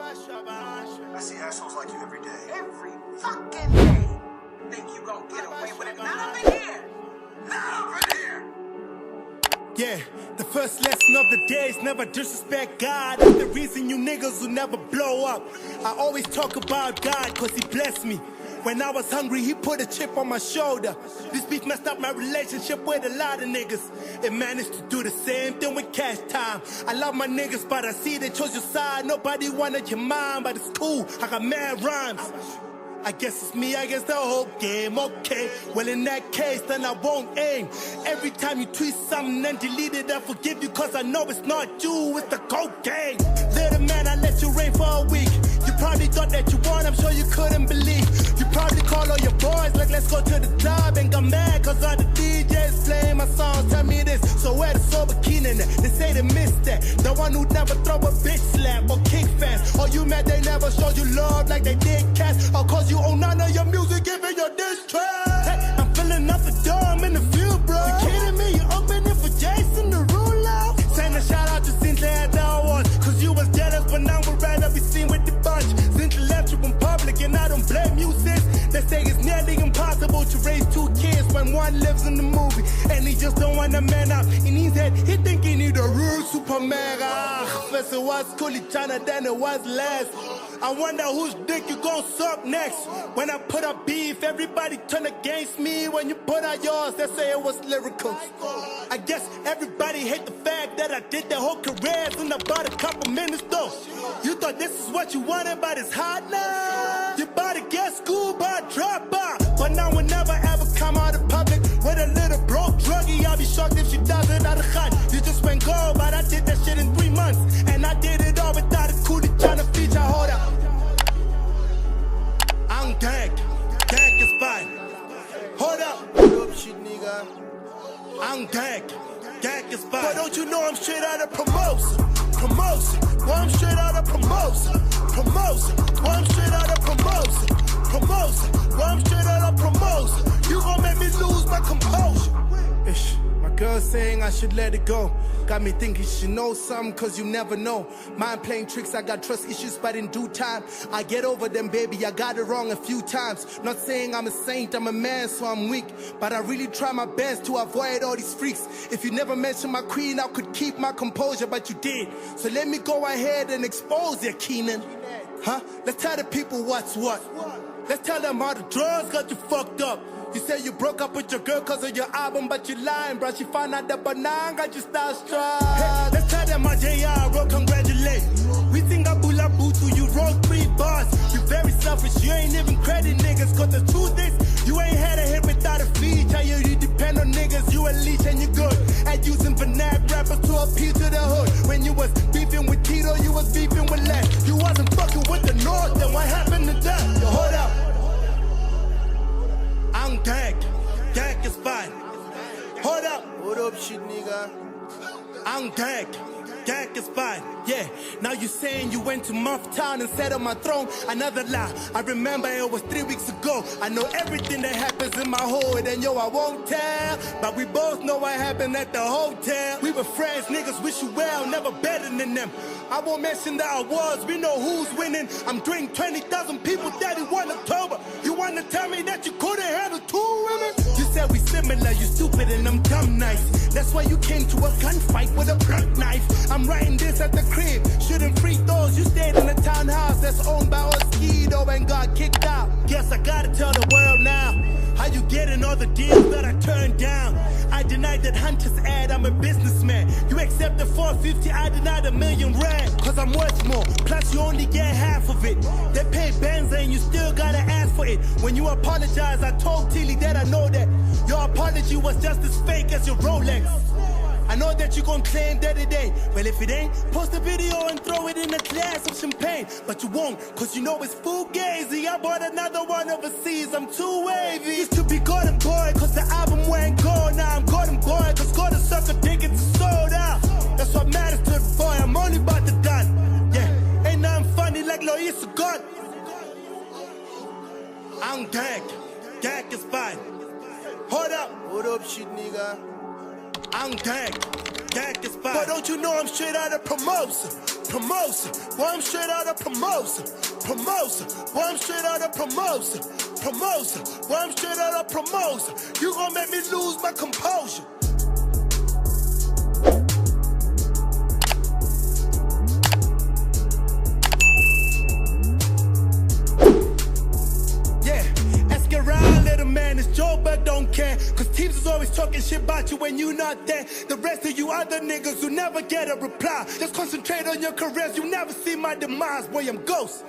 I see assholes like you every day. Every fucking day. Think you gonna get away with it? Not over here. Not over here. Yeah, the first lesson of the day is never disrespect God. That's the reason you niggas will never blow up. I always talk about God cause he blessed me. When I was hungry, he put a chip on my shoulder. This beef messed up my relationship with a lot of niggas. It managed to do the same thing with Cash Time. I love my niggas, but I see they chose your side. Nobody wanted your mind, but it's cool. I got mad rhymes. I guess it's me against the whole game, okay. Well, in that case, then I won't aim. Every time you tweet something and delete it, I forgive you cause I know it's not you, it's the cocaine. Little man, I let you rain for a week. You probably thought that you won, I'm sure you couldn't believe. You probably call all your boys like let's go to the club and got mad cause all the DJs playing my songs. Tell me this, so where the sober Keenan at? They say they missed that. The one who'd never throw a bitch slap or kick fast. Or you mad they never showed you love like they did Cass. Or cause you own none of your music, giving your diss track. Hey, I'm filling up the door, I'm in the field, bro. You kidding me? You opening for Jason Derulo? Send a shout out to Since at the awards. Cause you was jealous, but now we'd rather be seen with the bunch. Since you left you in public, and I don't blame you, sis. They say it's nearly impossible to raise two kids when one lives in the movie. And he just don't want to man up. In his head, he think he need a real Superman. First it was coolie China, then it was less. I wonder whose dick you gon' suck next. When I put up beef, everybody turn against me. When you put out yours, they say it was lyrical. I guess everybody hate the fact that I did the whole career in about a couple minutes though. You thought this is what you wanted, but it's hard now. You about to get schooled by a dropout. But now we'll never ever come out in public with a little broke druggie. I'll be shocked if she does it out of khad. You just went gold, but I did that shit in 3 months. And I did it all without a coolie trying to feature. Hold up. I'm gagged. Gag is fine. Hold up. Hold up, shit, nigga. I'm gagged. Gag is fine. But don't you know I'm straight out of promotion? Promotion. Well, I'm straight out of promotion. Promotion. Well, I'm straight out of promotion. Promotion. Well, I'm straight out of promotion. You gon' make me lose my composure. Ish. My girl saying I should let it go. Got me thinking she knows something cause you never know. Mind playing tricks, I got trust issues, but in due time I get over them, baby, I got it wrong a few times. Not saying I'm a saint, I'm a man, so I'm weak. But I really try my best to avoid all these freaks. If you never mentioned my queen, I could keep my composure, but you did. So let me go ahead and expose you, Keenan. Huh? Let's tell the people what's what. Let's tell them how the drugs got you fucked up. You say you broke up with your girl cause of your album, but you lying, bruh. She found out the banana got you starstruck. Hey, let's tell them how JR wrote congratulate. We think I pull up Bootu, you wrote 3 bars. You very selfish, you ain't even credit niggas. Cause the truth is, you ain't had a hit without a feature. You depend on niggas, you a leech and you good at using vernac rappers to appeal to the hood. When you was beefing with Tito, you was beefing with Les. You wasn't fucking with the North, then what happened to that? Yo, hold up. I'm gagged. Gag is fine. Hold up. Hold up, shit, nigga. I'm gagged. Gag is fine. Yeah. Now you saying you went to Muff Town and sat on my throne. Another lie. I remember it was 3 weeks ago. I know everything that happens in my hood, and yo, I won't tell. But we both know what happened at the hotel. We were friends, niggas wish you well, never better than them. I won't mention the awards, we know who's winning. I'm drinking 20,000 people 31 October. You wanna tell me that you couldn't handle 2 women? You said we similar, you stupid and I'm dumb nice. That's why you came to a gunfight with a blunt knife. I'm writing this at the crib, shooting free throws. You stayed in a townhouse that's owned by Oskido and got kicked out. Guess I gotta tell the world now how you getting all the deals that I turned down. I denied that Hunter's ad, I'm a businessman. You accept the 450, I denied $1 million rand. Cause I'm worth more, plus you only get half of it. They pay Benza and you still gotta ask for it. When you apologize, I told Tilly that I know that your apology was just as fake as your Rolex. I know that you gon' claim that it ain't. Well, if it ain't, post a video and throw it in a glass of champagne. But you won't, cause you know it's fugazi. I bought another one overseas, I'm too wavy. Used to be Gordon Boy, cause the album went gold. Now I'm Gordon Boy, cause Gordon sucker tickets are sold out. That's what matters to the boy, I'm only about to done. Yeah, ain't nothing funny like Lois God. I'm gagged. Gag is fine. Hold up. Hold up, shit, nigga. I'm gagged. Gag is fine. But don't you know I'm straight out of promotion? Promotion, boy, I'm straight out of promotion. Promotion, boy, I'm straight out of promotion. Promotion, boy, I'm straight out of promotion. You gon' make me lose my composure. But don't care, cause teams is always talking shit about you when you not there. The rest of you other niggas who never get a reply, just concentrate on your careers, you never see my demise, boy, I'm ghost.